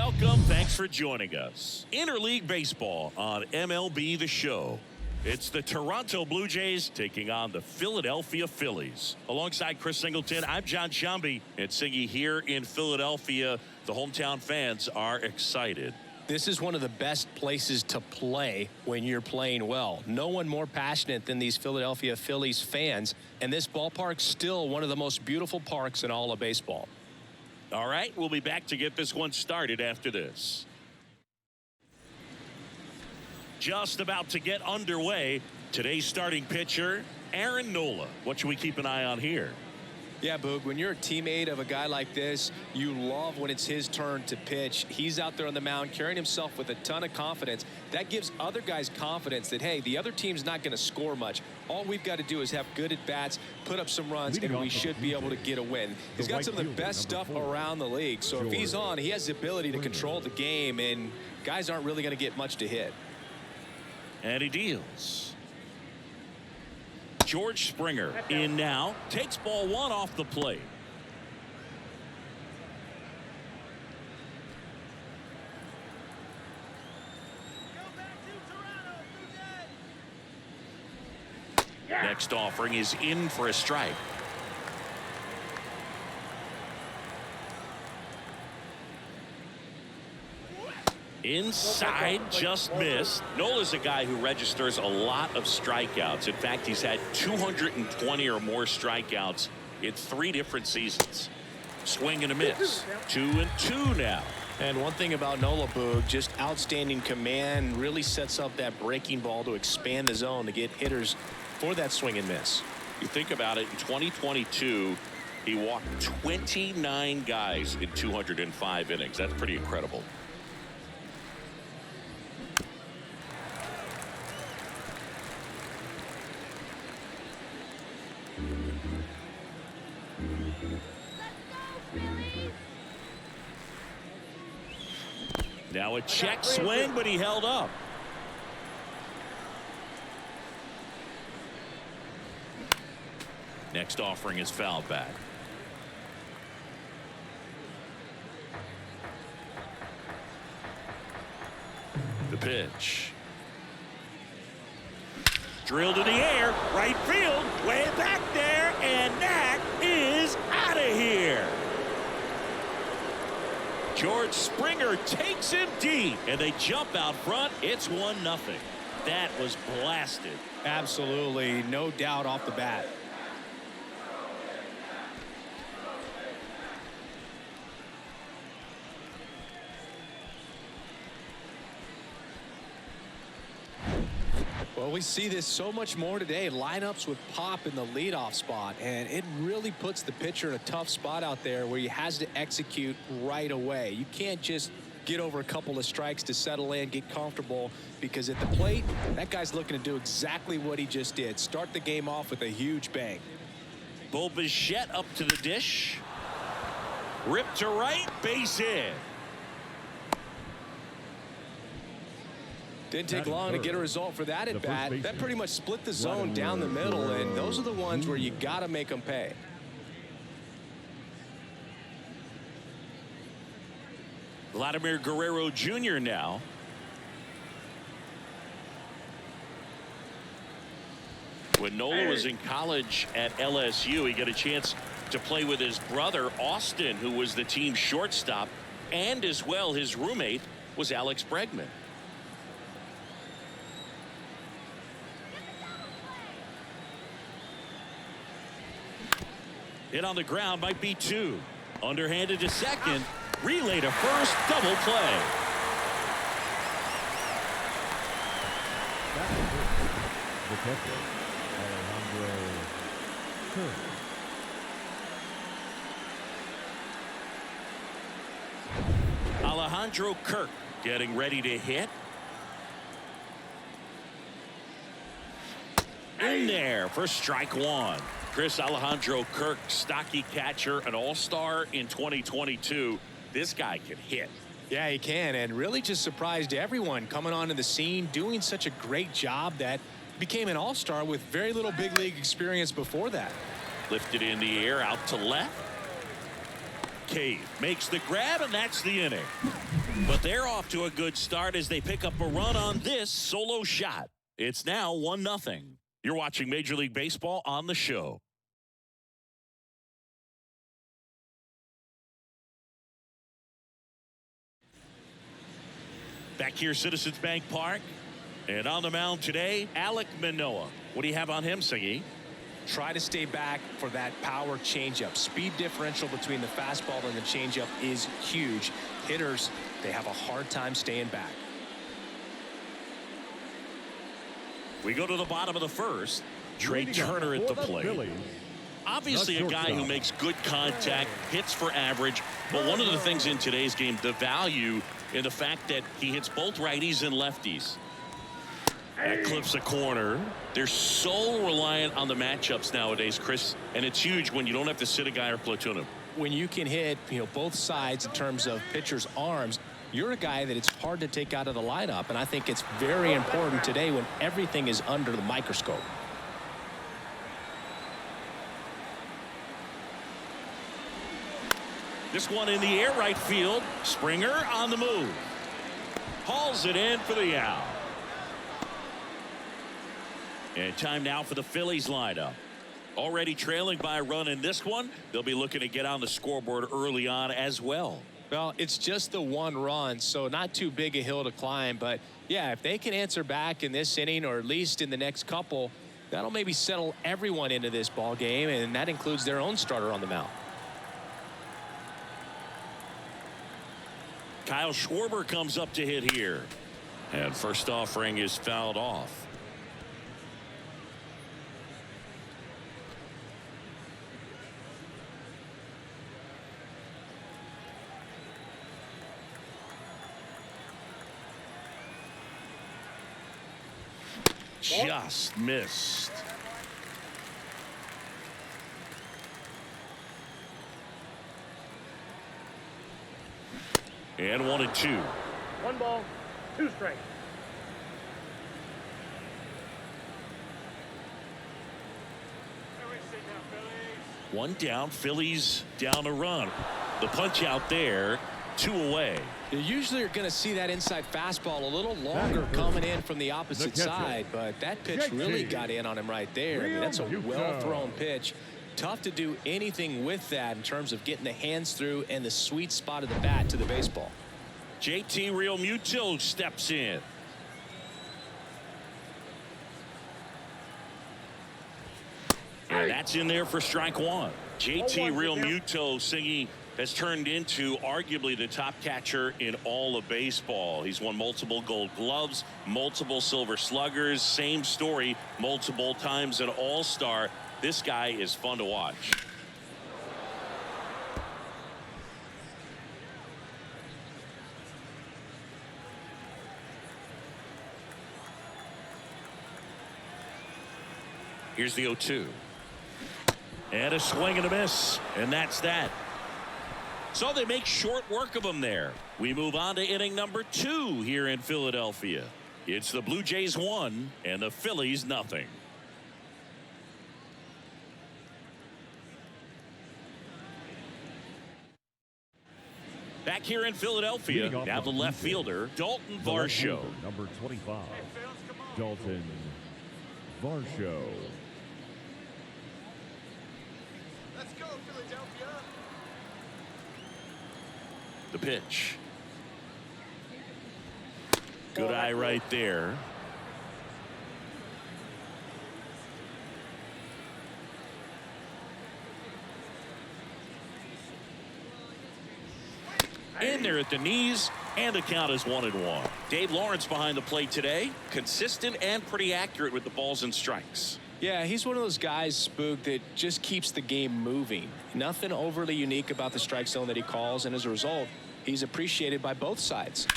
Welcome. Thanks for joining us. Interleague Baseball on MLB The Show. It's the Toronto Blue Jays taking on the Philadelphia Phillies. Alongside Chris Singleton, I'm John Shambi. And Singy here in Philadelphia. The hometown fans are excited. This is one of the best places to play when you're playing well. No one more passionate than these Philadelphia Phillies fans. And this ballpark's still one of the most beautiful parks in all of baseball. All right, we'll be back to get this one started after this. Just about to get underway. Today's starting pitcher, Aaron Nola. What should we keep an eye on here? Yeah, Boog, when you're a teammate of a guy like this, you love when it's his turn to pitch. He's out there on the mound carrying himself with a ton of confidence. That gives other guys confidence that, hey, the other team's not going to score much. All we've got to do is have good at-bats, put up some runs, and we should be able to get a win. He's got some of the best stuff around the league. So if he's on, he has the ability to control the game, and guys aren't really going to get much to hit. And he deals. George Springer in now, takes ball one off the plate. Next offering is in for a strike. Inside, just missed. Nola's a guy who registers a lot of strikeouts. In fact, he's had 220 or more strikeouts in 3 different seasons. Swing and a miss. 2-2 now. And one thing about Nola, Boog, just outstanding command, really sets up that breaking ball to expand the zone to get hitters for that swing and miss. You think about it, in 2022, he walked 29 guys in 205 innings. That's pretty incredible. Now a check swing, but he held up. Next offering is fouled back. The pitch. Drilled to the air, right field, way back there, and that is out of here. George Springer takes him deep, and they jump out front. It's 1-0. That was blasted. Absolutely, no doubt off the bat. Well, we see this so much more today. Lineups with pop in the leadoff spot, and it really puts the pitcher in a tough spot out there where he has to execute right away. You can't just get over a couple of strikes to settle in, get comfortable, because at the plate, that guy's looking to do exactly what he just did. Start the game off with a huge bang. Bo Bichette up to the dish. Ripped to right, base hit. Didn't take long to get a result for that at bat. That pretty much split the zone down the middle, and those are the ones where you got to make them pay. Vladimir Guerrero Jr. now. When Nola was in college at LSU, he got a chance to play with his brother, Austin, who was the team's shortstop, and as well his roommate was Alex Bregman. Hit on the ground, might be 2. Underhanded to second. Relay to first. Double play. Alejandro Kirk getting ready to hit. In there for strike 1. Chris Alejandro Kirk, stocky catcher, an all-star in 2022. This guy can hit. Yeah, he can, and really just surprised everyone coming onto the scene, doing such a great job that became an all-star with very little big league experience before that. Lifted in the air, out to left. Cave makes the grab, and that's the inning. But they're off to a good start as they pick up a run on this solo shot. It's now 1-0. You're watching Major League Baseball on the show. Back here, Citizens Bank Park. And on the mound today, Alek Manoah. What do you have on him, Singy? Try to stay back for that power changeup. Speed differential between the fastball and the changeup is huge. Hitters, they have a hard time staying back. We go to the bottom of the first. Trey Turner at the plate. Obviously a guy who makes good contact, hits for average, but one of the things in today's game, the value in the fact that he hits both righties and lefties. That clips a corner. They're so reliant on the matchups nowadays, Chris, and it's huge when you don't have to sit a guy or platoon him. When you can hit, both sides in terms of pitchers' arms, you're a guy that it's hard to take out of the lineup, and I think it's very important today when everything is under the microscope. This one in the air right field. Springer on the move. Hauls it in for the out. And time now for the Phillies lineup. Already trailing by a run in this one. They'll be looking to get on the scoreboard early on as well. Well, it's just the one run, so not too big a hill to climb. But, yeah, if they can answer back in this inning or at least in the next couple, that'll maybe settle everyone into this ball game, and that includes their own starter on the mound. Kyle Schwarber comes up to hit here. And first offering is fouled off. Just missed. And 1-2. 1 ball, 2 strikes. One down, Phillies down a run. The punch out there, 2 away. You usually are going to see that inside fastball a little longer coming in from the opposite side, but that pitch really got in on him right there. I mean, that's a well-thrown pitch. Tough to do anything with that in terms of getting the hands through and the sweet spot of the bat to the baseball. JT Realmuto steps in. And that's in there for strike 1. JT Realmuto, Singy, has turned into arguably the top catcher in all of baseball. He's won multiple Gold Gloves, multiple Silver Sluggers, same story, multiple times an All-Star. This guy is fun to watch. Here's the 0-2. And a swing and a miss. And that's that. So they make short work of him there. We move on to inning number 2 here in Philadelphia. It's the Blue Jays 1 and the Phillies nothing. Back here in Philadelphia, now the left fielder, Dalton Varsho. Number 25, Dalton Varsho. Let's go, Philadelphia. The pitch. Good eye right there. In there at the knees, and the count is 1-1. Dave Lawrence behind the plate today. Consistent and pretty accurate with the balls and strikes. Yeah, he's one of those guys, Spook, that just keeps the game moving. Nothing overly unique about the strike zone that he calls, and as a result, he's appreciated by both sides.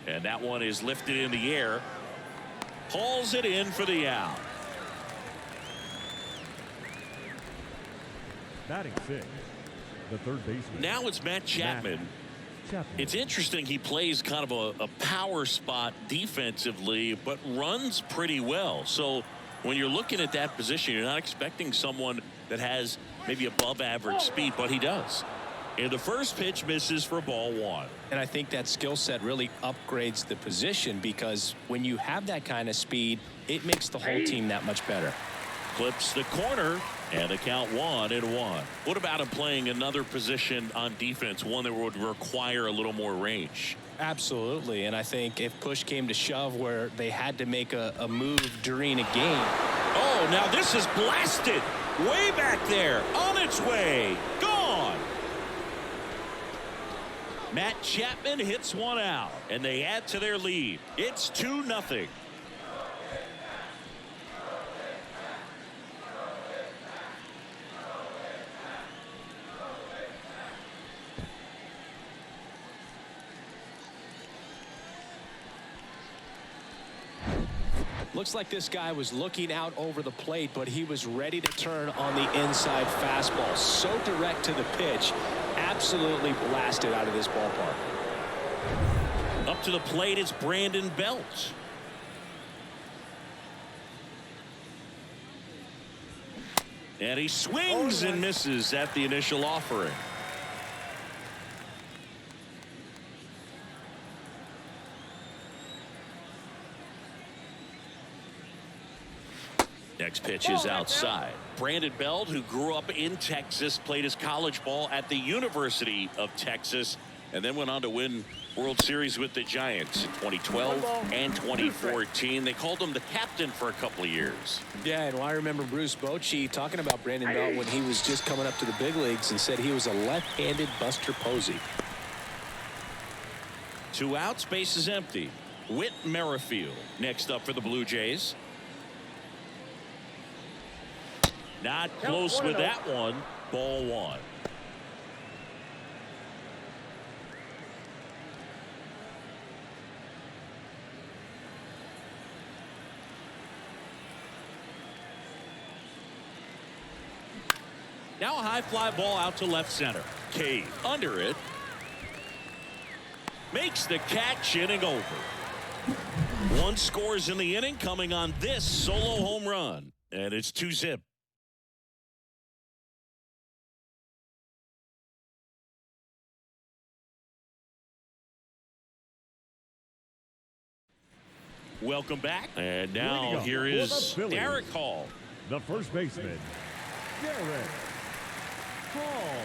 And that one is lifted in the air. Hauls it in for the out. Batting 6, the third baseman. Now it's Matt Chapman. It's interesting, he plays kind of a power spot defensively, but runs pretty well. So when you're looking at that position, you're not expecting someone that has maybe above average speed, but he does. And the first pitch misses for ball one. And I think that skill set really upgrades the position, because when you have that kind of speed, it makes the whole team that much better. Clips the corner, and the count 1-1. What about him playing another position on defense, one that would require a little more range? Absolutely, and I think if push came to shove where they had to make a move during a game. Oh, now this is blasted. Way back there, on its way, gone. Matt Chapman hits one out, and they add to their lead. It's 2-0. Looks like this guy was looking out over the plate, but he was ready to turn on the inside fastball. So direct to the pitch. Absolutely blasted out of this ballpark. Up to the plate is Brandon Belt. And he swings and misses at the initial offering. Next pitch is outside. Brandon Belt, who grew up in Texas, played his college ball at the University of Texas, and then went on to win World Series with the Giants in 2012 and 2014. They called him the captain for a couple of years. Yeah, and I remember Bruce Bochy talking about Brandon Belt when he was just coming up to the big leagues and said he was a left-handed Buster Posey. 2 outs, base is empty. Whit Merrifield next up for the Blue Jays. Not close with that one. Ball one. Now a high fly ball out to left center. Cave under it. Makes the catch, inning over. 1 scores in the inning, coming on this solo home run. And it's 2-0. Welcome back. And now here is Derek Hall. The first baseman, Derek Hall.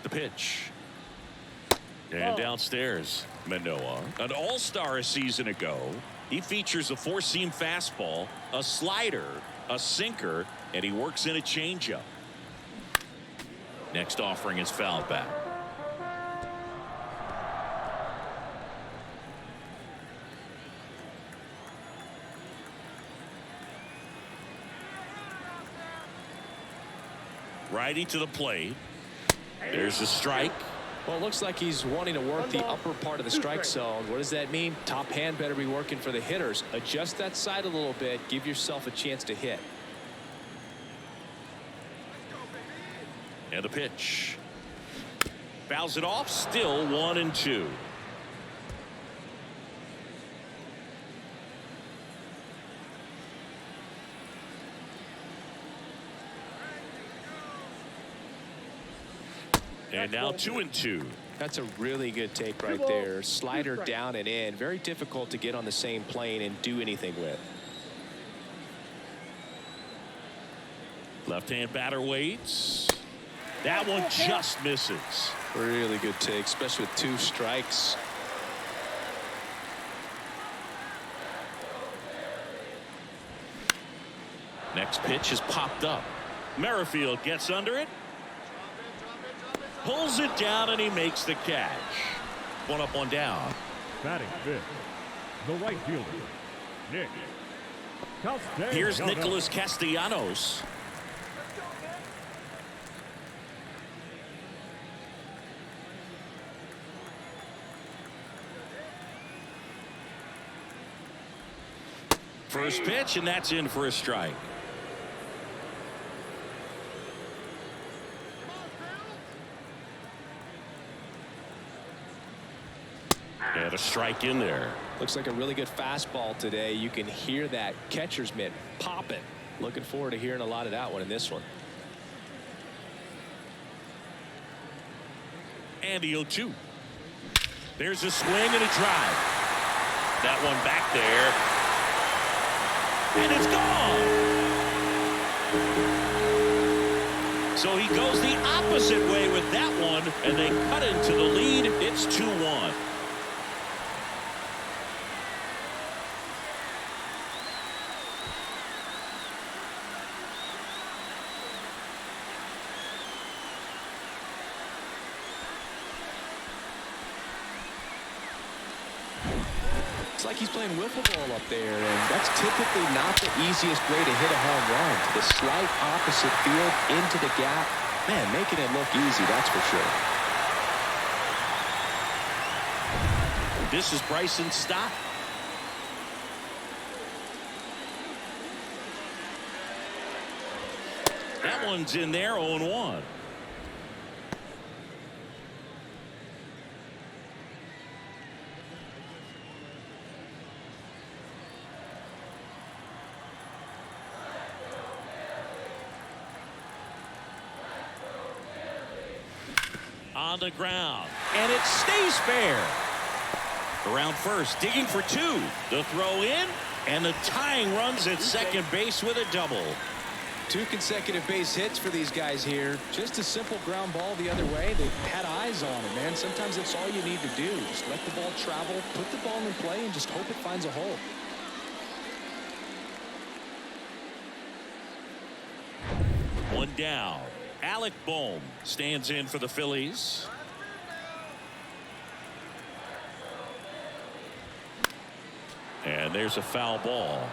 The pitch. And downstairs, Manoah, an all-star a season ago. He features a 4-seam fastball, a slider, a sinker, and he works in a changeup. Next offering is fouled back. Righty to the plate. There's a strike. Well, it looks like he's wanting to work the upper part of the strike zone. What does that mean? Top hand better be working for the hitters. Adjust that side a little bit. Give yourself a chance to hit. And the pitch. Fouls it off. Still 1-2. And now 2-2. That's a really good take right there. Slider down and in. Very difficult to get on the same plane and do anything with. Left-hand batter waits. That one just misses. Really good take, especially with 2 strikes. Next pitch is popped up. Merrifield gets under it. Pulls it down, and he makes the catch. 1 up, 1 down. Batting fifth, the right fielder, Nick Castellanos. Here's Nicholas Castellanos. First pitch, and that's in for a strike. And a strike in there. Looks like a really good fastball today. You can hear that catcher's mitt popping. Looking forward to hearing a lot of that one in this one. And the 0-2. There's a swing and a drive. That one back there. And it's gone. So he goes the opposite way with that one, and they cut into the lead. It's 2-1. It's like he's playing wiffle ball up there, and that's typically not the easiest way to hit a home run. To the slight opposite field, into the gap. Man, making it look easy, that's for sure. This is Bryson's stop. That one's in there, 0-1. On the ground, and it stays fair. Around first, digging for two. The throw in, and the tying runs at second base with a double. 2 consecutive base hits for these guys here. Just a simple ground ball the other way. They had eyes on it, man. Sometimes that's all you need to do. Just let the ball travel, put the ball in play, and just hope it finds a hole. One down. Alec Bohm stands in for the Phillies. And there's a foul ball.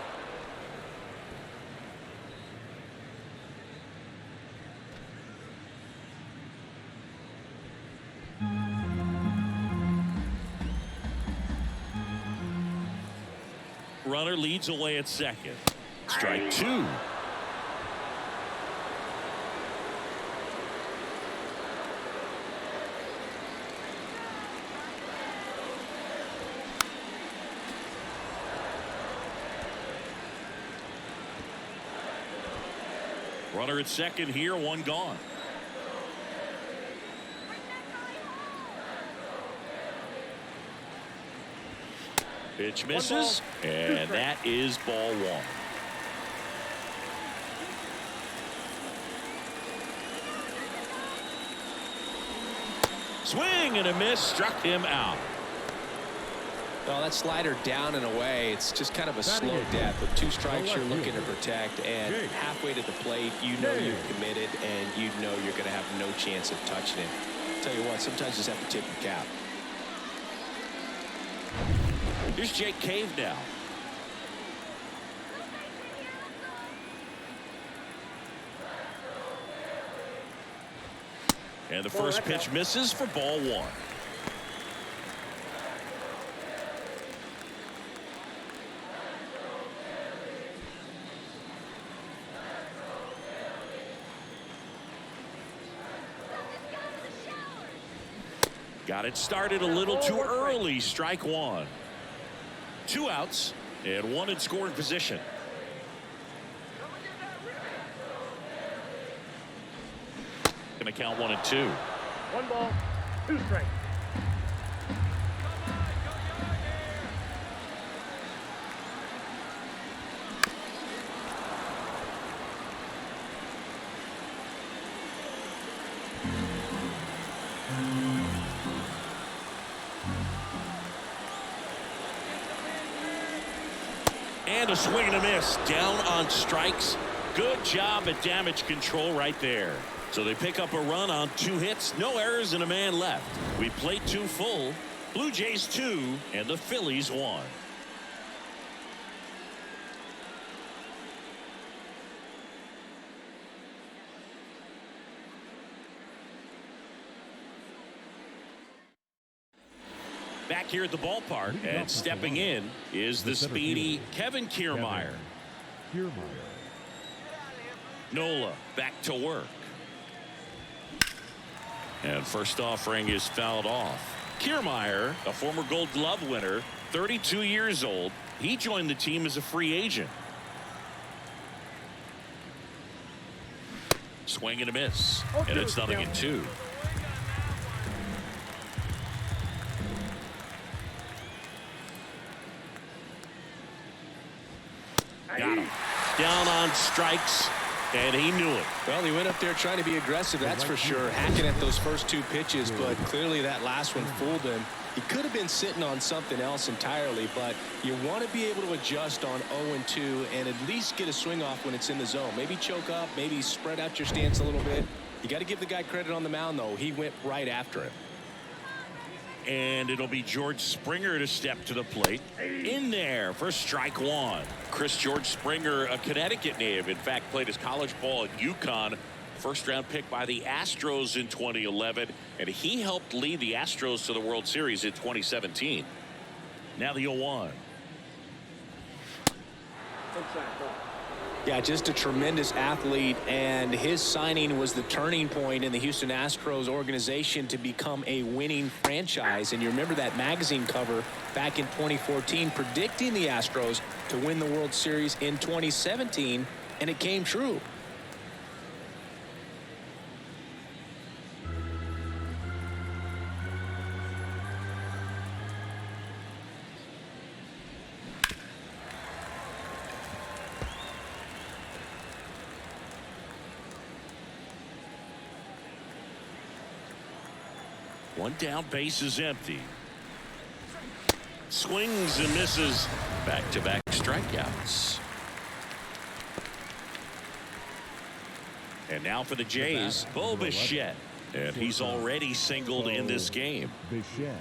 Runner leads away at second. Strike two. Runner at second here, one gone. Pitch misses, and that is ball one. Swing and a miss, struck him out. Well, that slider down and away, it's just kind of a slow death. With 2 strikes, you're looking to protect, and halfway to the plate, you know you're committed, and you know you're going to have no chance of touching it. Tell you what, sometimes you just have to tip your cap. Here's Jake Cave now. And the first pitch misses for ball one. Got it started a little too early. Strike one. 2 outs and 1 in scoring position. Gonna count 1 and 2. 1 ball, 2 strikes. And a swing and a miss. Down on strikes. Good job at damage control right there. So they pick up a run on 2 hits, no errors, and a man left. We played 2 full. Blue Jays 2 and the Phillies 1. Back here at the ballpark, and stepping in is the speedy Kevin Kiermaier. Nola back to work. And first offering is fouled off. Kiermaier, a former Gold Glove winner, 32 years old. He joined the team as a free agent. Swing and a miss. And it's 0-2. Got him. Down on strikes, and he knew it. Well, he went up there trying to be aggressive, that's for sure, hacking at those first two pitches, but clearly that last one fooled him. He could have been sitting on something else entirely, but you want to be able to adjust on 0-2 and at least get a swing off when it's in the zone. Maybe choke up, maybe spread out your stance a little bit. You got to give the guy credit on the mound, though. He went right after him. And it'll be George Springer to step to the plate. In there for strike one. George Springer, a Connecticut native. In fact, played his college ball at UConn. First round pick by the Astros in 2011. And he helped lead the Astros to the World Series in 2017. Now the 0-1. Yeah, just a tremendous athlete, and his signing was the turning point in the Houston Astros organization to become a winning franchise. And you remember that magazine cover back in 2014 predicting the Astros to win the World Series in 2017, and it came true. One down, base is empty. Swings and misses. Back-to-back strikeouts. And now for the Jays, Bo Bichette. And he's already singled in this game. Bichette.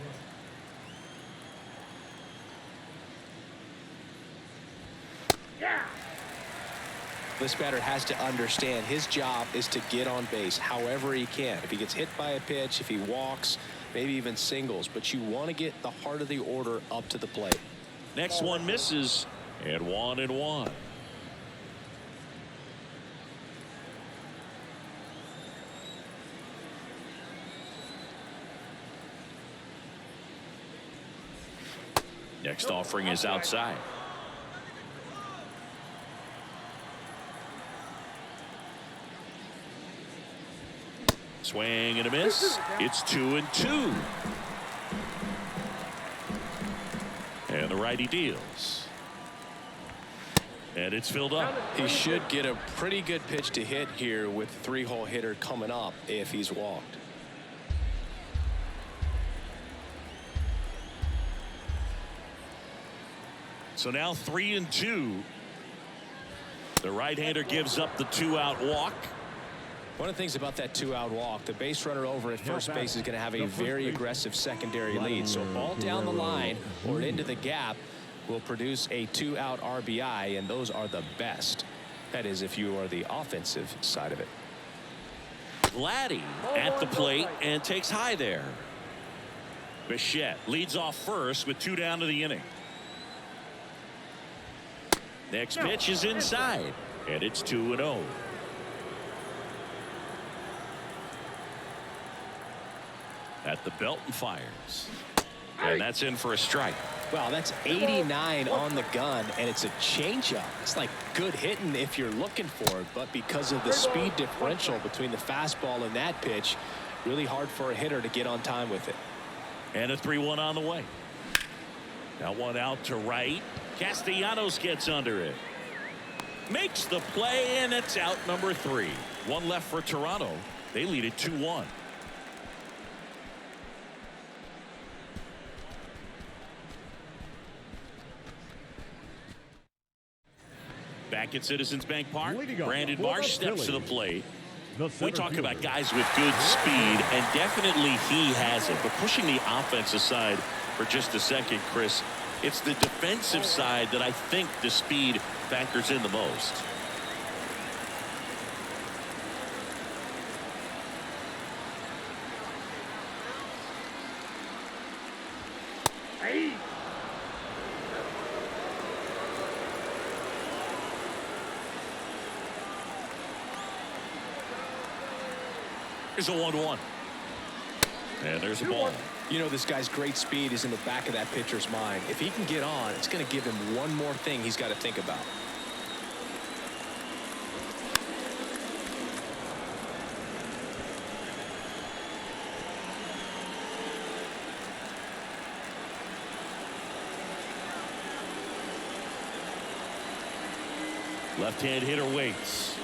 This batter has to understand his job is to get on base however he can. If he gets hit by a pitch, if he walks, maybe even singles, but you want to get the heart of the order up to the plate. Next one misses, and 1-1. Next offering is outside. Swing and a miss. It's 2-2. And the righty deals. And it's filled up. He should get a pretty good pitch to hit here with the three-hole hitter coming up if he's walked. So now 3-2. The right-hander gives up the two-out walk. One of the things about that two-out walk, the base runner over at first base is going to have a very aggressive secondary lead. So ball down the line or into the gap will produce a two-out RBI, and those are the best. That is, if you are the offensive side of it. Vladdy at the plate and takes high there. Bichette leads off first with 2 down to the inning. Next pitch is inside, and it's 2-0. At the belt and fires. And that's in for a strike. Well, that's 89 on the gun, and it's a changeup. It's like good hitting if you're looking for it, but because of the speed differential between the fastball and that pitch, really hard for a hitter to get on time with it. And a 3-1 on the way. Now one out to right. Castellanos gets under it. Makes the play, and it's out number 3. One left for Toronto. They lead it 2-1. Back at Citizens Bank Park, Brandon Marsh steps to the plate. We talk about guys with good speed, and definitely he has it. But pushing the offensive side for just a second, Chris, it's the defensive side that I think the speed factors in the most. Here's a 1-1. And there's a ball. You know, this guy's great speed is in the back of that pitcher's mind. If he can get on, it's going to give him one more thing he's got to think about. Left-hand hitter waits.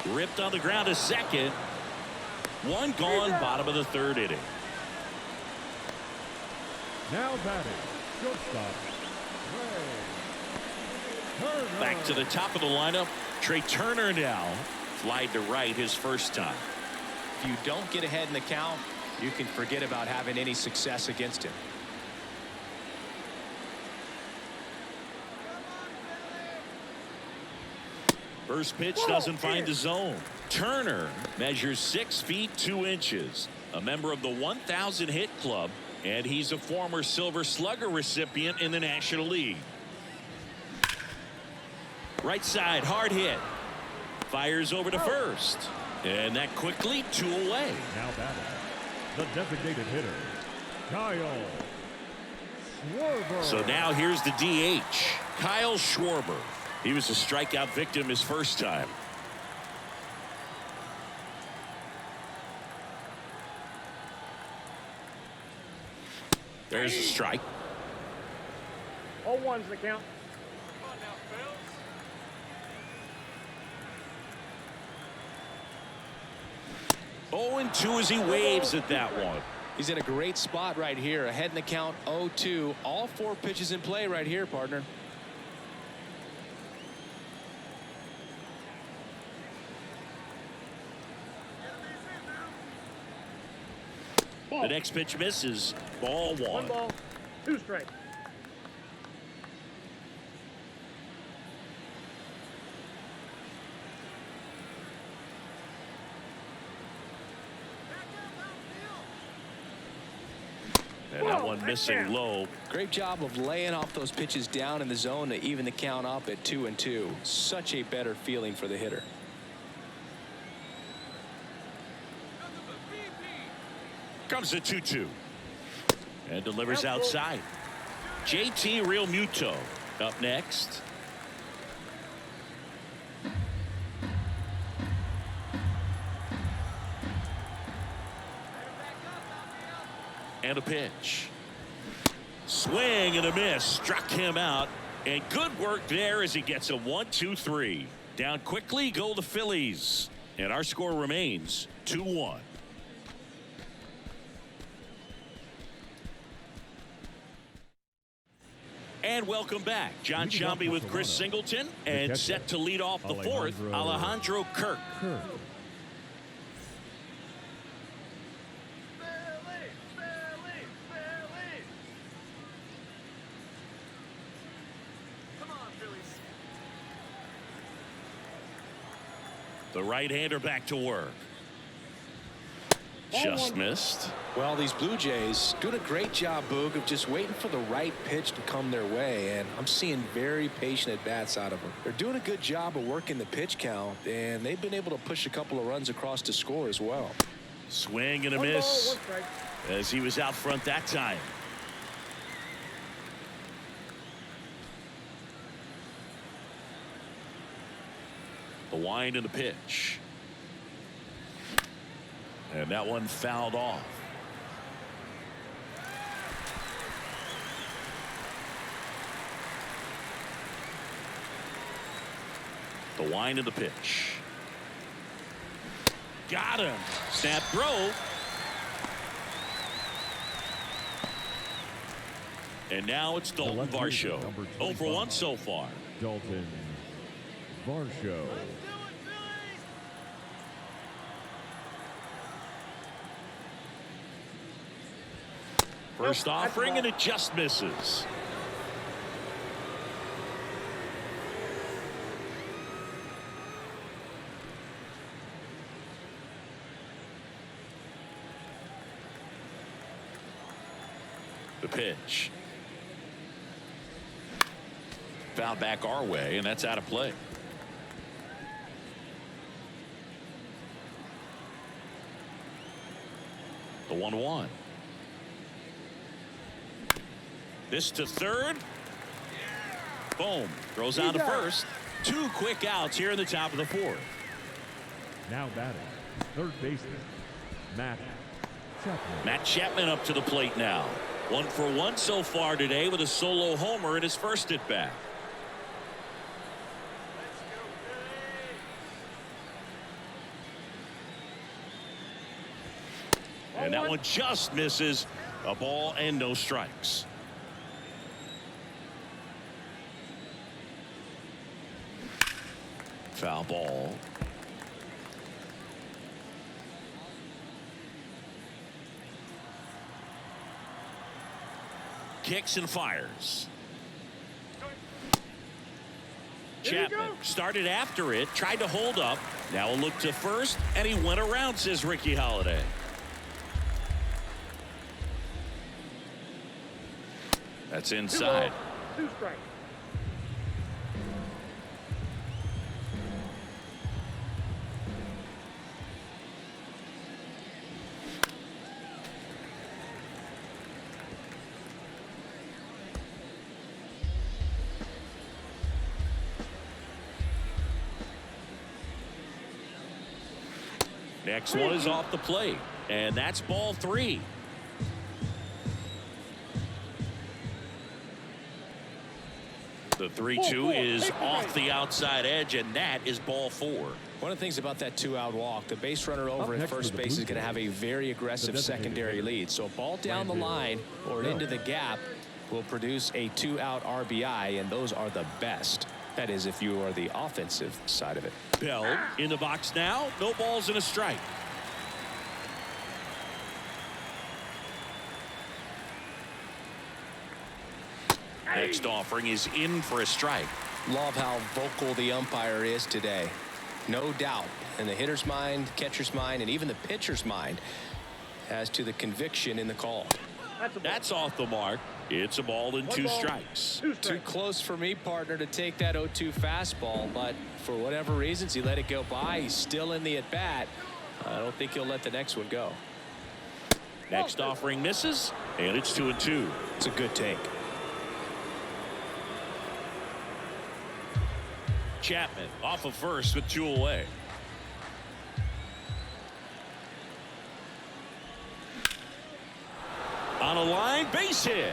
Ripped on the ground to second. One gone, bottom of the third inning. Now batting, shortstop, Turner. Back to the top of the lineup. Trey Turner now. Flied to right his first time. If you don't get ahead in the count, you can forget about having any success against him. First pitch doesn't find the zone. Turner measures 6 feet 2 inches, a member of the 1,000 hit club, and he's a former Silver Slugger recipient in the National League. Right side, hard hit. Fires over to first, and that quickly 2 away. Now batting, the designated hitter, Kyle Schwarber. So now here's the DH, Kyle Schwarber. He was a strikeout victim his first time. There's a strike. 0-1's the count. 0-2 as he waves at that one. He's in a great spot right here. Ahead in the count, 0-2. All 4 pitches in play right here, partner. The next pitch misses. Ball 1. 1 ball, 2 strikes. And that one missing low. Great job of laying off those pitches down in the zone to even the count up at 2-2. Such a better feeling for the hitter. Comes the 2-2 and delivers outside. JT Real Muto up next. And a pitch. Swing and a miss. Struck him out. And good work there as he gets a 1-2-3. Down quickly go the Phillies. And our score remains 2-1. And welcome back. John Shambi with Chris Singleton, and set to lead off the fourth, Alejandro Kirk. The right-hander back to work. Just missed. Well, these Blue Jays doing a great job, Boog, of just waiting for the right pitch to come their way, and I'm seeing very patient at-bats out of them. They're doing a good job of working the pitch count, and they've been able to push a couple of runs across to score as well. Swing and a miss as he was out front that time. The wind and the pitch. And that one fouled off. The wind and the pitch. Got him. Snap throw. And now it's Dalton Varsho. 0 for 1 so far. Dalton Varsho. First offering, and it just misses. The pitch. Foul back our way, and that's out of play. The 1-1. This to third. Boom. Throws out to first. 2 quick outs here in the top of the 4th. Now batting, third baseman, Matt Chapman. Matt Chapman up to the plate now. 1 for 1 so far today with a solo homer in his first at bat. And that one just misses. A ball and no strikes. Foul ball. Kicks and fires. Chapman started after it, tried to hold up. Now a look to first, and he went around, says Ricky Holiday. That's inside. 2 strikes. Next one is off the plate, and that's ball 3. The 3-2 is off the outside edge, and that is ball 4. One of the things about that 2-out walk, the base runner over at first base is going to have a very aggressive secondary lead. So a ball down the line or into the gap will produce a 2-out RBI, and those are the best. That is, if you are the offensive side of it. Bell in the box now. No balls and a strike. Next offering is in for a strike. Love how vocal the umpire is today. No doubt in the hitter's mind, catcher's mind, and even the pitcher's mind as to the conviction in the call. That's off the mark. It's a ball and 2 strikes. Too close for me, partner, to take that 0-2 fastball, but for whatever reasons he let it go by. He's still in the at bat. I don't think he'll let the next one go. Next offering misses, and it's 2-2. It's a good take. Chapman off of first with 2 away. On a line, base hit.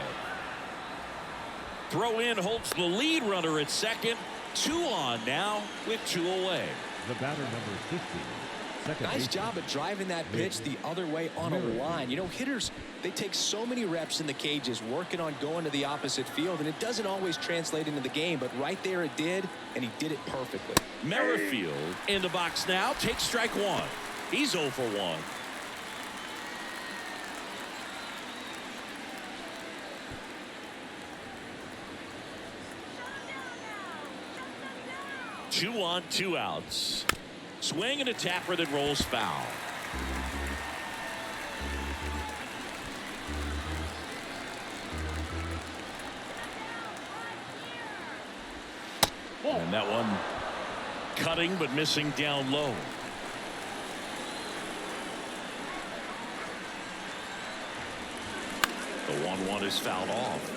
Throw in holds the lead runner at second. 2 on now with 2 away. The batter number 50. Nice job of driving that pitch the other way on a line. You know, hitters, they take so many reps in the cages working on going to the opposite field, and it doesn't always translate into the game, but right there it did, and he did it perfectly. Merrifield in the box now. Takes strike 1. He's 0 for 1. Two on, 2 outs. Swing and a tapper that rolls foul. And that one cutting but missing down low. The 1-1 is fouled off.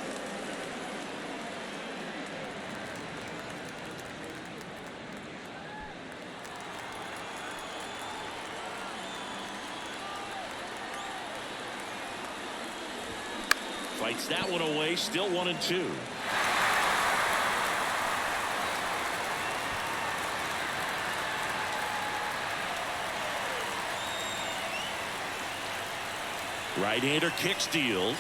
Fights that one away. Still 1-2. Right-hander kicks, deals.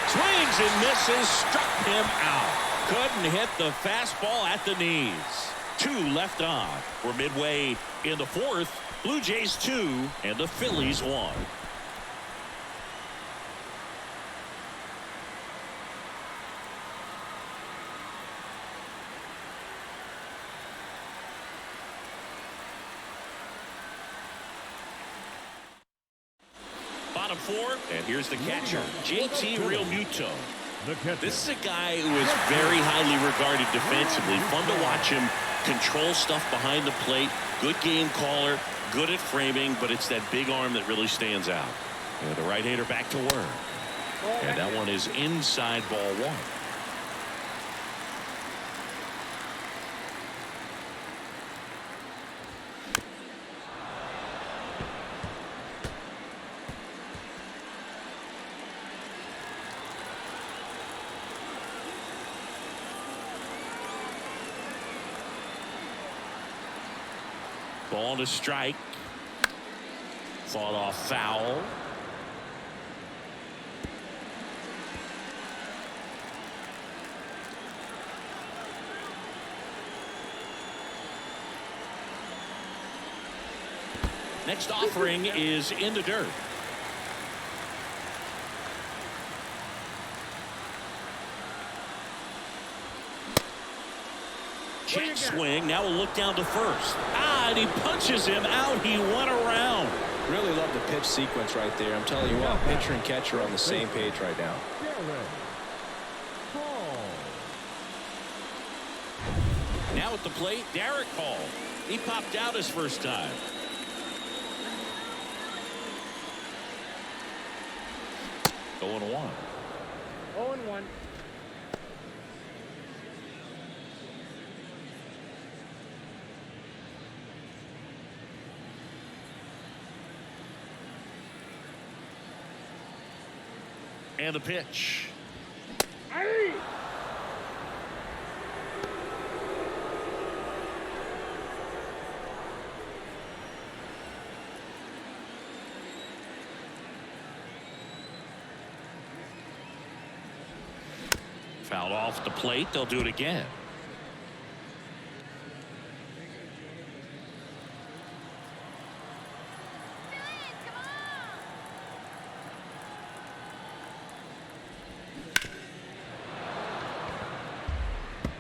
Swings and misses. Struck him out. Couldn't hit the fastball at the knees. 2 left on. We're midway in the 4th. Blue Jays 2 and the Phillies 1. Bottom 4, and here's the catcher, JT Realmuto. This is a guy who is very highly regarded defensively. Fun to watch him control stuff behind the plate. Good game caller, good at framing, but it's that big arm that really stands out. And the right-hander back to work. And that one is inside ball one. Ball to strike. Fought off foul. Next offering is in the dirt. Check swing. Now we'll look down to first. And he punches him out. He went around. Really love the pitch sequence right there. I'm telling you what, pitcher and catcher are on the same page right now. Now at the plate, Derek Hall. He popped out his first time. 0-1. 0-1. And the pitch. Hey! Fouled off the plate. They'll do it again.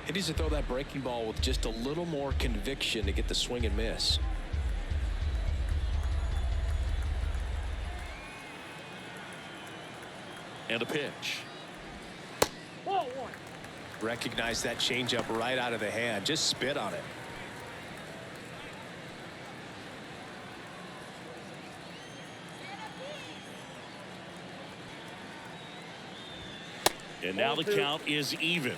He needs to throw that breaking ball with just a little more conviction to get the swing and miss. And a pitch. Ball one. Recognize that changeup right out of the hand. Just spit on it. And now the count is even.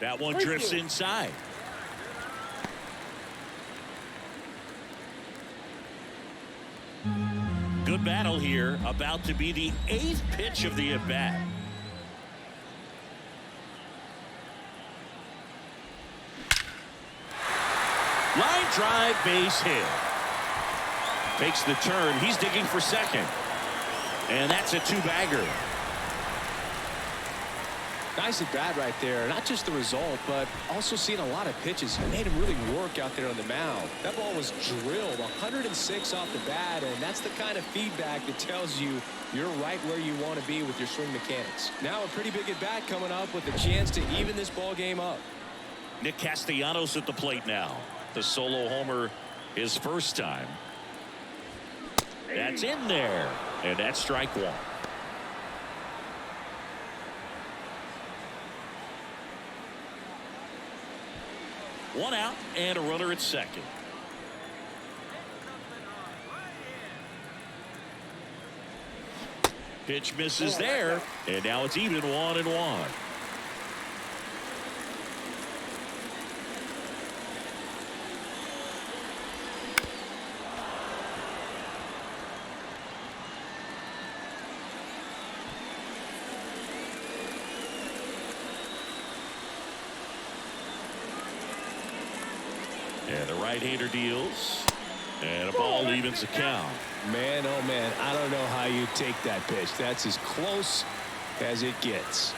That one drifts inside. Good battle here. About to be the 8th pitch of the at-bat. Line drive, base hit. Takes the turn. He's digging for second. And that's a two-bagger. Nice at bat right there. Not just the result, but also seeing a lot of pitches. It made him really work out there on the mound. That ball was drilled 106 off the bat, and that's the kind of feedback that tells you you're right where you want to be with your swing mechanics. Now a pretty big at bat coming up with a chance to even this ball game up. Nick Castellanos at the plate now. The solo homer his first time. That's in there. And that's strike one. One out and a runner at second. Pitch misses there, and now it's even 1-1. And the right-hander deals. And a ball evens the count. Man, oh man, I don't know how you take that pitch. That's as close as it gets.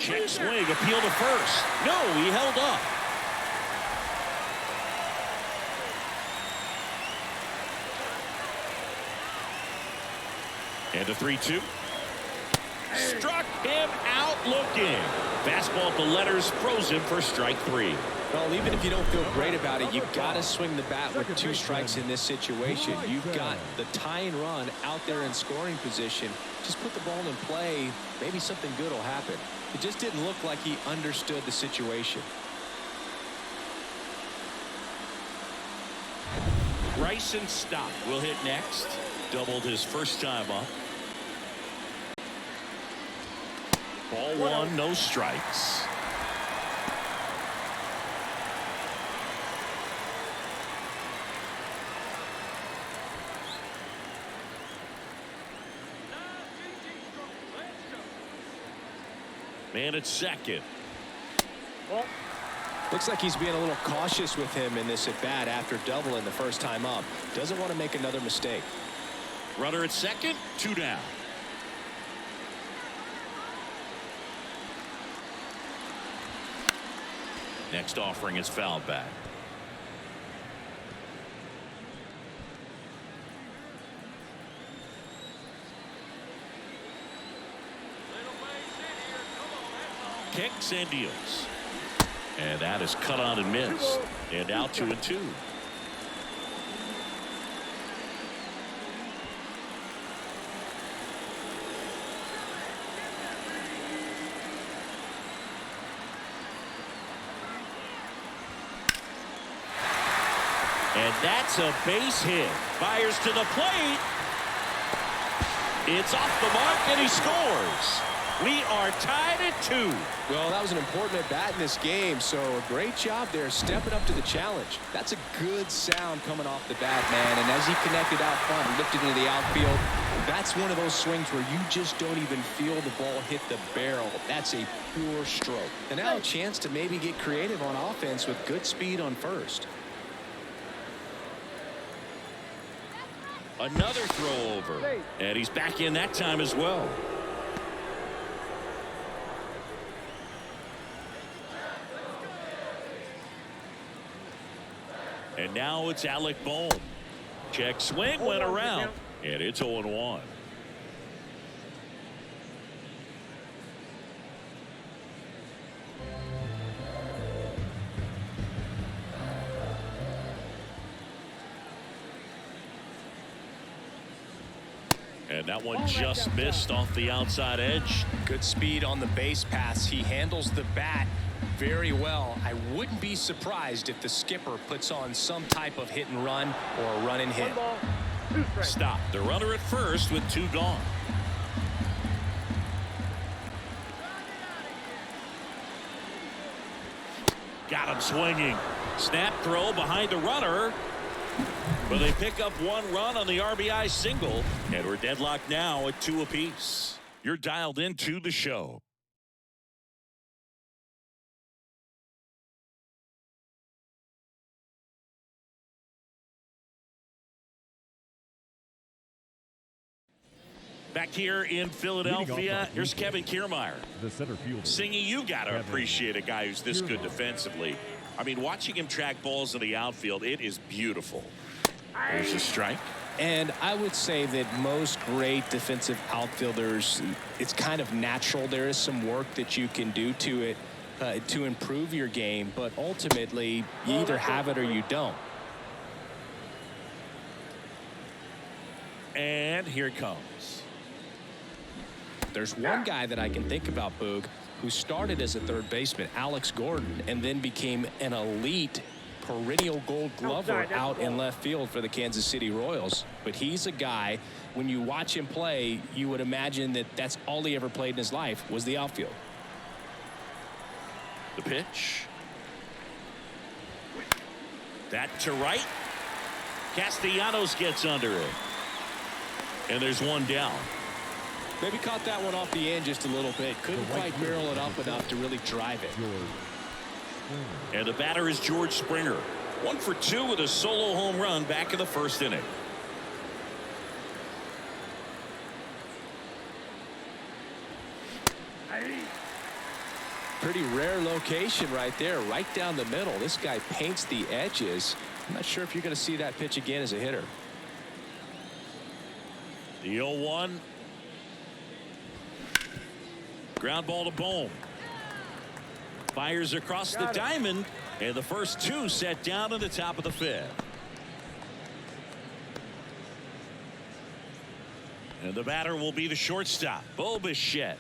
Check swing, appeal to first. No, he held up. And a 3-2. Struck him out looking. Fastball at the letters, froze him for strike three. Well, even if you don't feel great about it, you've got to swing the bat with 2 strikes in this situation. You've got the tying run out there in scoring position. Just put the ball in play. Maybe something good will happen. It just didn't look like he understood the situation. Bryson Stott will hit next. Doubled his first time up. Ball one, no strikes. Man at second. Looks like he's being a little cautious with him in this at bat after doubling the first time up. Doesn't want to make another mistake. Runner at second, 2 down. Next offering is fouled back. Kicks and deals. And that is cut on and missed. And now 2-2. And that's a base hit. Fires to the plate. It's off the mark and he scores. We are tied at 2. Well, that was an important at bat in this game, so a great job there stepping up to the challenge. That's a good sound coming off the bat, man. And as he connected out front and lifted into the outfield, that's one of those swings where you just don't even feel the ball hit the barrel. That's a pure stroke. And now a chance to maybe get creative on offense with good speed on first. Another throw over. And he's back in that time as well. And now it's Alec Bohm. Check swing went around. And it's 0-1. And that one just missed off the outside edge. Good speed on the base pass. He handles the bat very well. I wouldn't be surprised if the skipper puts on some type of hit and run or a run and hit. Stop the runner at first with 2 gone. Got him swinging. Snap throw behind the runner. But they pick up 1 run on the RBI single. And we're deadlocked now at 2 apiece. You're dialed into the show. Back here in Philadelphia, here's Kevin Kiermaier. The center fielder. Singy, you got to appreciate a guy who's this good defensively. I mean, watching him track balls in the outfield, it is beautiful. There's a strike. And I would say that most great defensive outfielders, it's kind of natural. There is some work that you can do to it to improve your game, but ultimately you either have it or you don't. And here it comes. There's one guy that I can think about, Boog, who started as a third baseman, Alex Gordon, and then became an elite perennial Gold Glover out in left field for the Kansas City Royals. But he's a guy, when you watch him play, you would imagine that that's all he ever played in his life was the outfield. The pitch. That to right. Castellanos gets under it. And there's 1 down. Maybe caught that one off the end just a little bit. Couldn't quite barrel it up enough to really drive it. And the batter is George Springer. 1 for 2 with a solo home run back in the first inning. Pretty rare location right there, right down the middle. This guy paints the edges. I'm not sure if you're going to see that pitch again as a hitter. The 0-1. Ground ball to Bohm. Fires across the diamond. And the first 2 set down at the top of the 5th. And the batter will be the shortstop, Bo Bichette.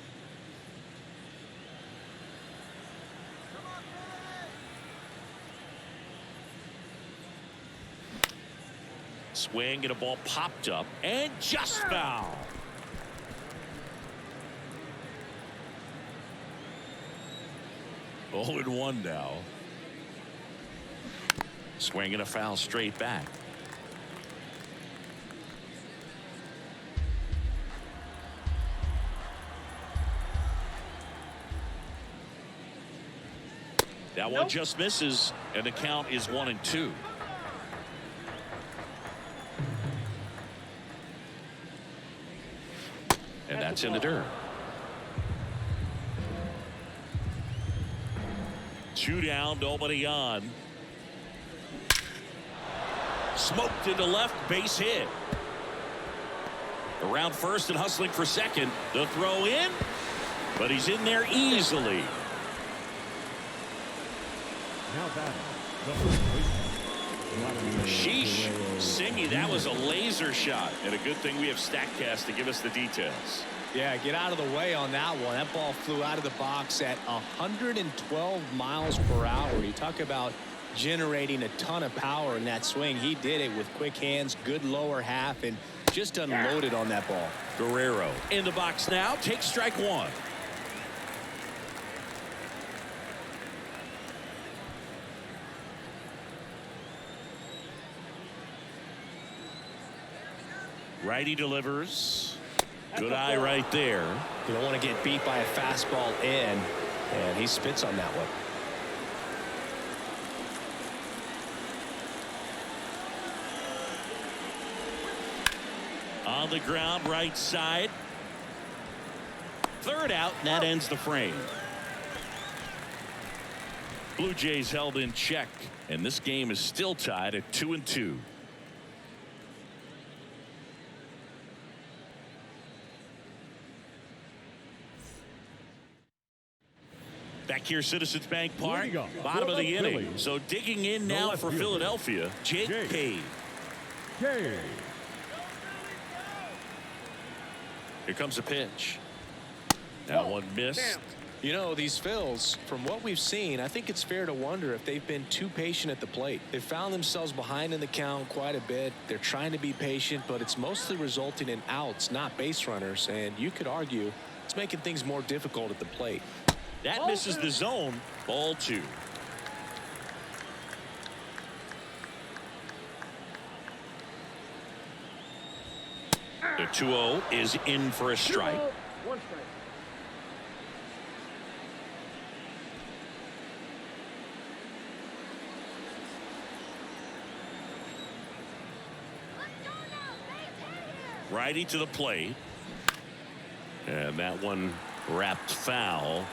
Swing and a ball popped up and just foul. Oh, and 1 now. Swing and a foul straight back. That one just misses, and the count is 1-2. And that's in the dirt. 2 down, nobody on. Smoked into left, base hit. Around first and hustling for second. The throw in, but he's in there easily. Now batting, the first baseman. Sheesh. Singy, that was a laser shot. And a good thing we have StatCast to give us the details. Yeah, get out of the way on that one. That ball flew out of the box at 112 miles per hour. You talk about generating a ton of power in that swing. He did it with quick hands, good lower half, and just unloaded on that ball. Guerrero in the box now. Takes strike 1. Righty delivers. Good eye right there. You don't want to get beat by a fastball in, and he spits on that one. On the ground, right side. Third out, and that ends the frame. Blue Jays held in check, and this game is still tied at 2-2. Back here, Citizens Bank Park, bottom of the inning. So digging in now for Philadelphia, Jake Cave. Jay. Here comes a pitch. That one missed. You know, these Phils, from what we've seen, I think it's fair to wonder if they've been too patient at the plate. They've found themselves behind in the count quite a bit. They're trying to be patient, but it's mostly resulting in outs, not base runners. And you could argue it's making things more difficult at the plate. That misses the zone. Ball 2. The 2-0 is in for a strike. 1 strike. Righty to the plate. And that one wrapped foul.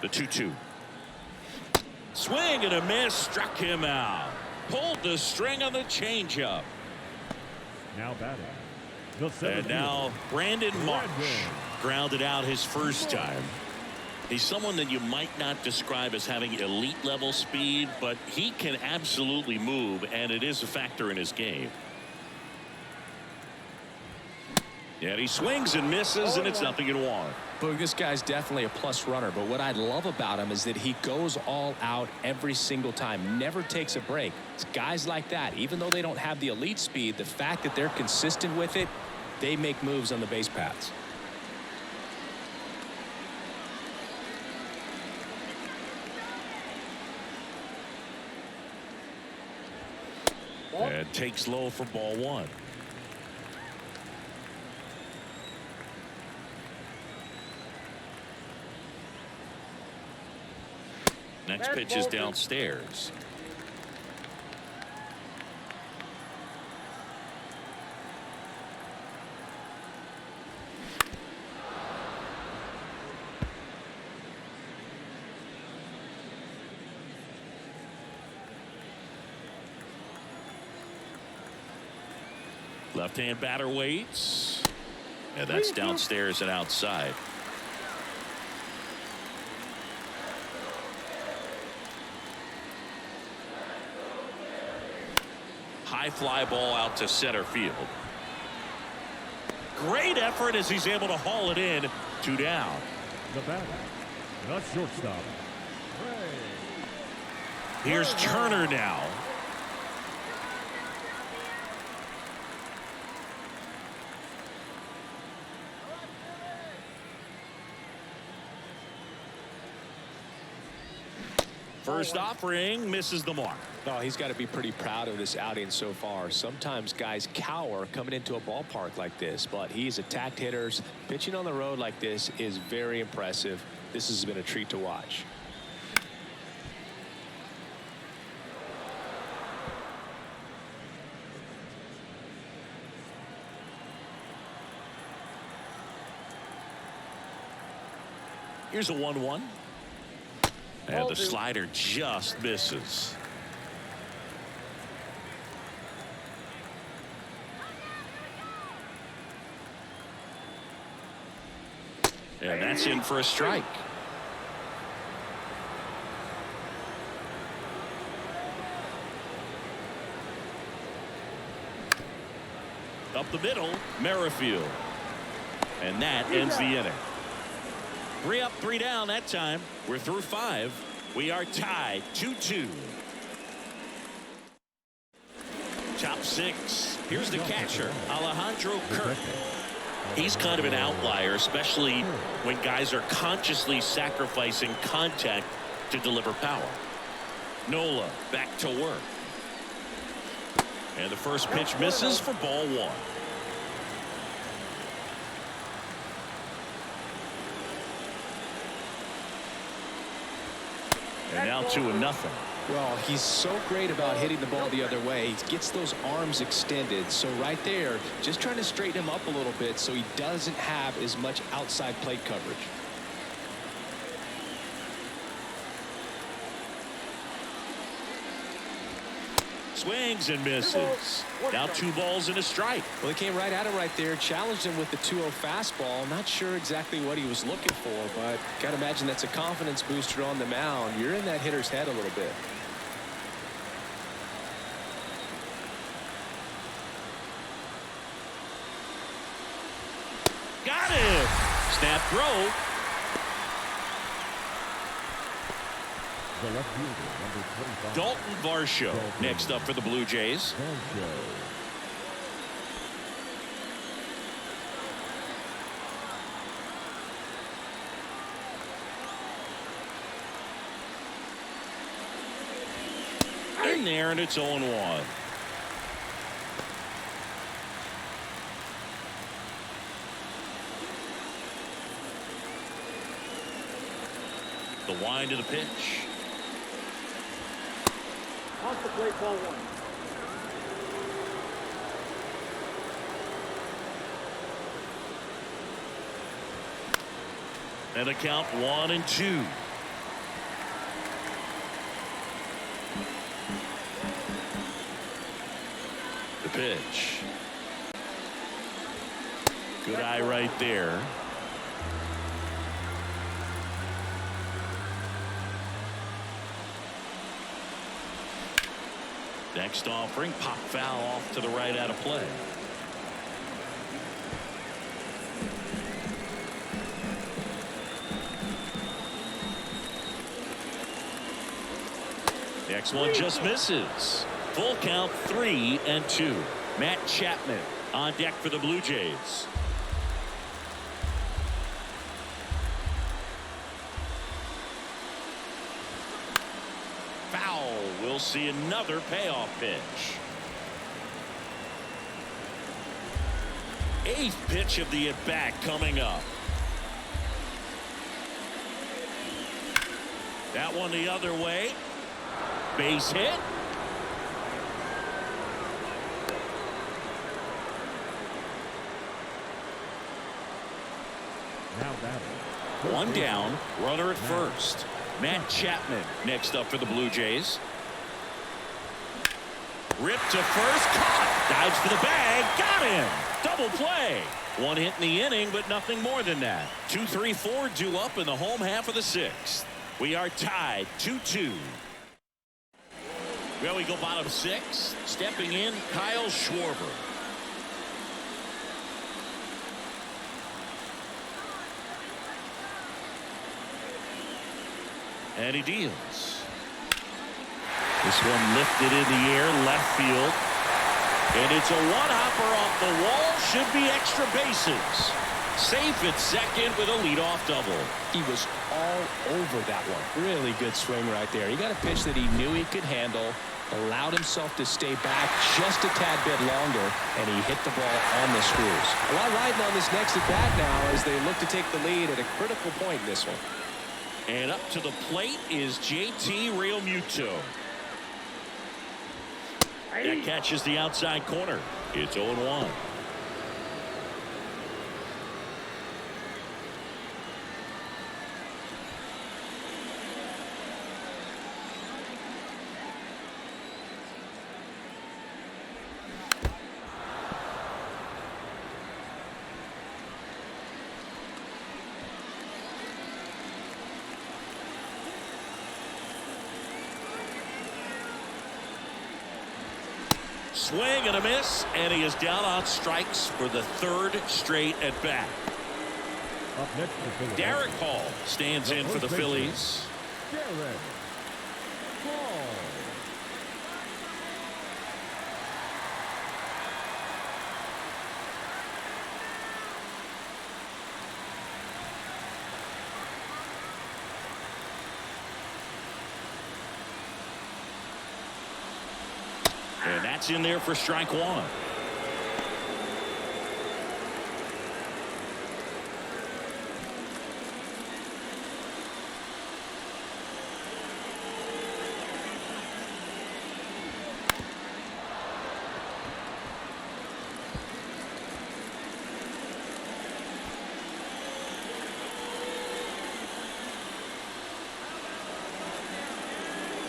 The 2-2. Swing and a miss, struck him out. Pulled the string on the changeup. Now batting, the center And now Brandon Marsh grounded out his first time. He's someone that you might not describe as having elite level speed, but he can absolutely move, and it is a factor in his game. And he swings and misses, and it's 0-1. Boog, this guy's definitely a plus runner, but what I love about him is that he goes all out every single time, never takes a break. It's guys like that, even though they don't have the elite speed, the fact that they're consistent with it, they make moves on the base paths. And takes low for ball 1. Next pitch is downstairs. Left-hand batter waits. And that's downstairs and outside. High fly ball out to center field. Great effort as he's able to haul it in. 2 down. The batter, the shortstop. Here's Turner now. First offering misses the mark. Oh, he's got to be pretty proud of this outing so far. Sometimes guys cower coming into a ballpark like this, but he's attacked hitters. Pitching on the road like this is very impressive. This has been a treat to watch. Here's a 1-1. And the slider just misses. And that's in for a strike. Up the middle, Merrifield. And that ends the inning. 3 up, 3 down that time. We're through 5. We are tied 2-2. Top 6. Here's the catcher, Alejandro Kirk. He's kind of an outlier, especially when guys are consciously sacrificing contact to deliver power. Nola back to work. And the first pitch misses for ball 1. And now 2-0. Well, he's so great about hitting the ball the other way. He gets those arms extended. So right there, just trying to straighten him up a little bit so he doesn't have as much outside plate coverage. Swings and misses. Now 2 balls and a strike. Well, he came right at him right there, challenged him with the 2-0 fastball. Not sure exactly what he was looking for, but got to imagine that's a confidence booster on the mound. You're in that hitter's head a little bit. Got it. Snap throw. The left fielder, number 25. Dalton Varsho next up for the Blue Jays. In there, and it's 0-1. The wind of the pitch. Off the plate, ball 1. And the count 1-2. The pitch. Good eye right there. Next offering, pop foul off to the right out of play. Next one just misses. Full count 3-2. Matt Chapman on deck for the Blue Jays. Foul. We'll see another payoff pitch. 8th pitch of the at-bat coming up. That one the other way. Base hit. Now batting. 1 down, runner at first. Matt Chapman next up for the Blue Jays. Ripped to first, caught, dives for the bag, got him. Double play. 1 hit in the inning, but nothing more than that. 2, 3, 4 due up in the home half of the 6th. We are tied 2-2. Well, we go bottom 6. Stepping in, Kyle Schwarber. And he deals. This one lifted in the air, left field. And it's a one-hopper off the wall. Should be extra bases. Safe at second with a leadoff double. He was all over that one. Really good swing right there. He got a pitch that he knew he could handle, allowed himself to stay back just a tad bit longer, and he hit the ball on the screws. A lot riding on this next at-bat now as they look to take the lead at a critical point in this one. And up to the plate is JT Realmuto. That catches the outside corner. It's 0-1. Swing and a miss, and he is down on strikes for the third straight at bat. Up next for Philadelphia. Derek Hall stands in for the Phillies. Derek Hall. And that's in there for strike one.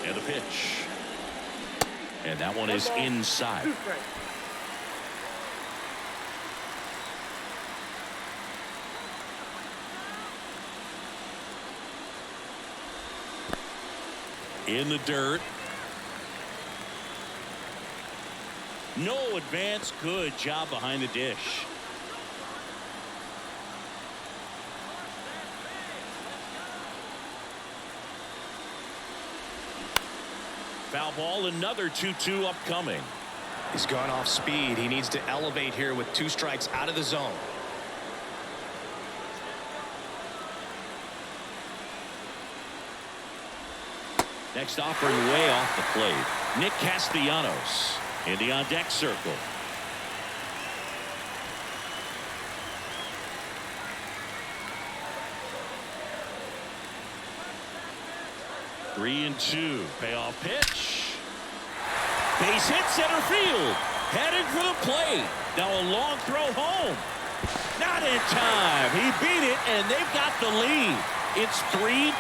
And the pitch. And that one is inside. In the dirt. No advance. Good job behind the dish. Foul ball, another 2-2 upcoming. He's gone off speed. He needs to elevate here with 2 strikes out of the zone. Next offering way off the plate. Nick Castellanos in the on-deck circle. Three and 2. Payoff pitch. Base hit center field. Headed for the plate. Now a long throw home. Not in time. He beat it, and they've got the lead. It's 3-2.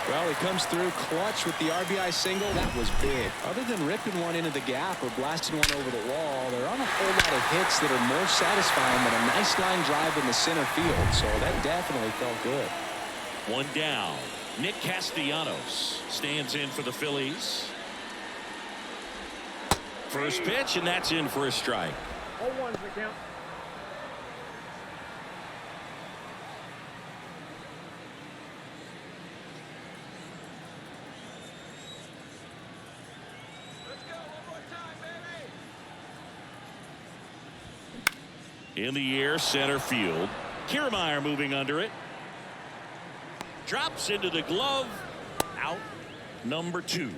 Well, he comes through clutch with the RBI single. That was big. Other than ripping one into the gap or blasting one over the wall, there aren't a whole lot of hits that are more satisfying than a nice line drive in the center field. So that definitely felt good. One down. Nick Castellanos stands in for the Phillies. First pitch, and that's in for a strike. 0-1's the count. In the air, center field. Kiermaier moving under it. Drops into the glove. Out. Number 2.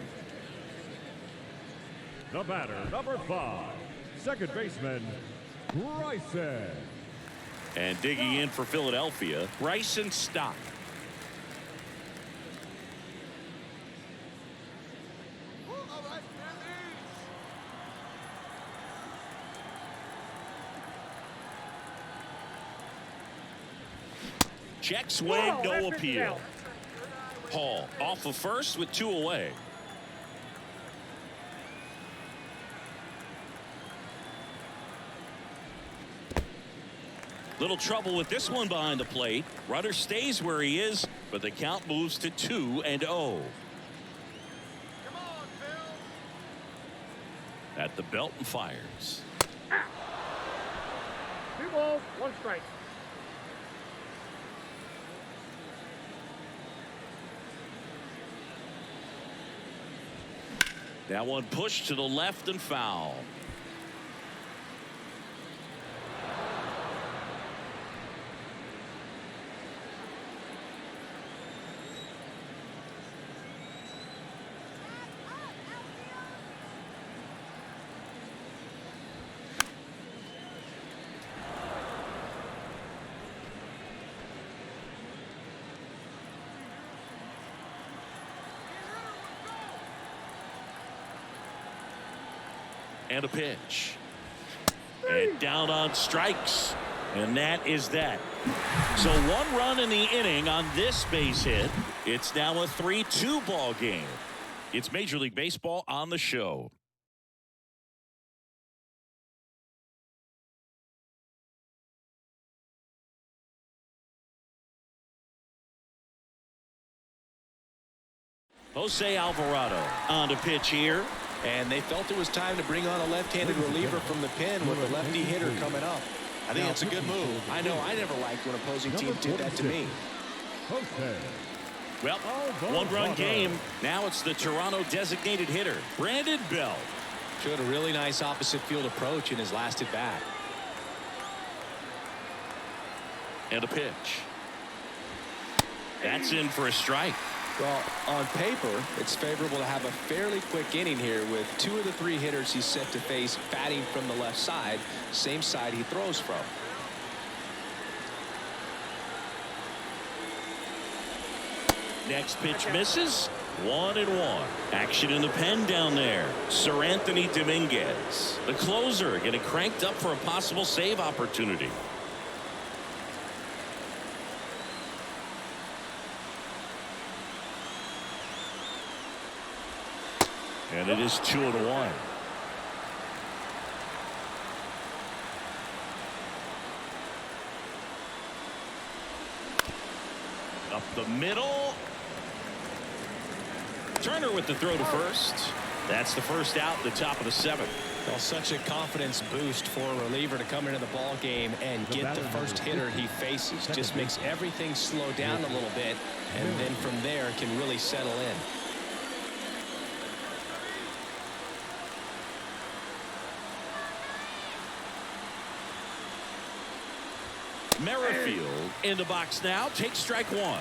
The batter, number 5, second baseman, Bryson. And digging in for Philadelphia, Bryson Stott. Check swing, no appeal. Hall off of first with 2 away. Little trouble with this one behind the plate. Runner stays where he is, but the count moves to 2-0. At the belt and fires. 2 balls, 1 strike. That one pushed to the left and foul. And a pitch. And down on strikes. And that is that. So 1 run in the inning on this base hit. It's now a 3-2 ball game. It's Major League Baseball on the show. Jose Alvarado on to pitch here. And they felt it was time to bring on a left-handed reliever from the pen with a lefty hitter coming up. I think it's a good move. I know I never liked when opposing teams did that to me. Well, 1-run game. Now it's the Toronto designated hitter, Brandon Belt. Showed a really nice opposite field approach in his last at bat. And a pitch. That's in for a strike. Well, on paper, it's favorable to have a fairly quick inning here with 2 of the 3 hitters he's set to face batting from the left side, same side he throws from. Next pitch misses. 1-1. Action in the pen down there. Sir Anthony Dominguez, the closer, getting cranked up for a possible save opportunity. And it is 2-1. Up the middle. Turner with the throw to first. That's the first out, the top of the 7th. Well, such a confidence boost for a reliever to come into the ball game and get the first hitter he faces. Just makes everything slow down a little bit, and then from there can really settle in. Merrifield in the box now. Takes strike 1.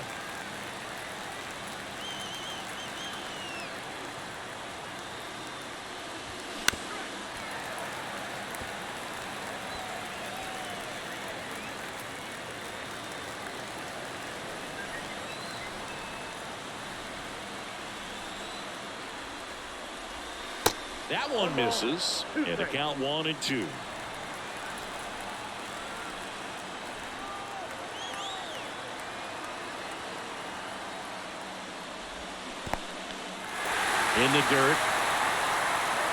That one misses. And the count 1-2. In the dirt.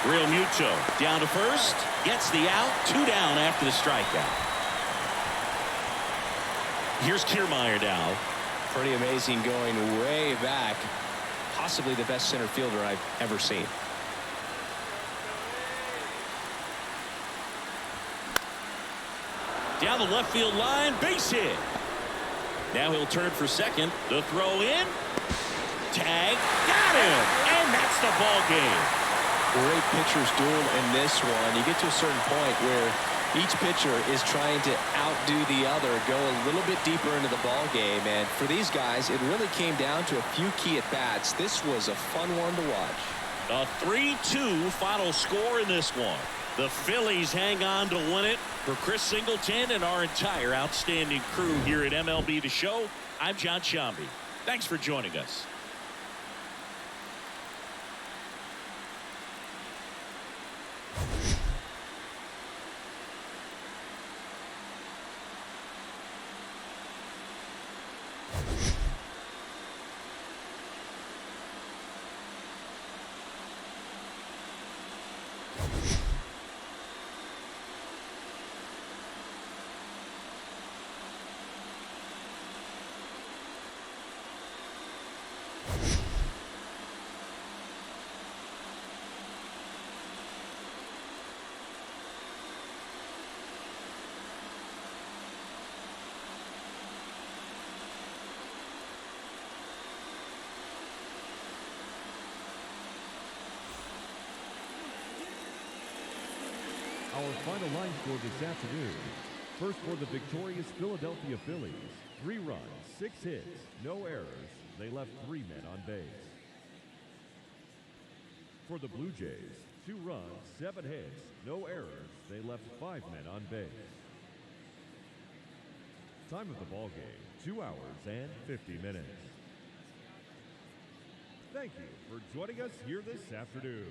Real Muto down to first. Gets the out. 2 down after the strikeout. Here's Kiermaier now. Pretty amazing going way back. Possibly the best center fielder I've ever seen. Down the left field line. Base hit. Now he'll turn for second. The throw in. Tag. Got him. And that's the ball game. Great pitchers duel in this one. You get to a certain point where each pitcher is trying to outdo the other, go a little bit deeper into the ball game. And for these guys, it really came down to a few key at bats. This was a fun one to watch. A 3-2 final score in this one. The Phillies hang on to win it. For Chris Singleton and our entire outstanding crew here at MLB The Show, I'm John Shambi. Thanks for joining us. final line score this afternoon. First for the victorious Philadelphia Phillies. 3 runs, 6 hits, no errors. They left 3 men on base. For the Blue Jays, 2 runs, 7 hits, no errors. They left 5 men on base. Time of the ball game, 2 hours and 50 minutes. Thank you for joining us here this afternoon.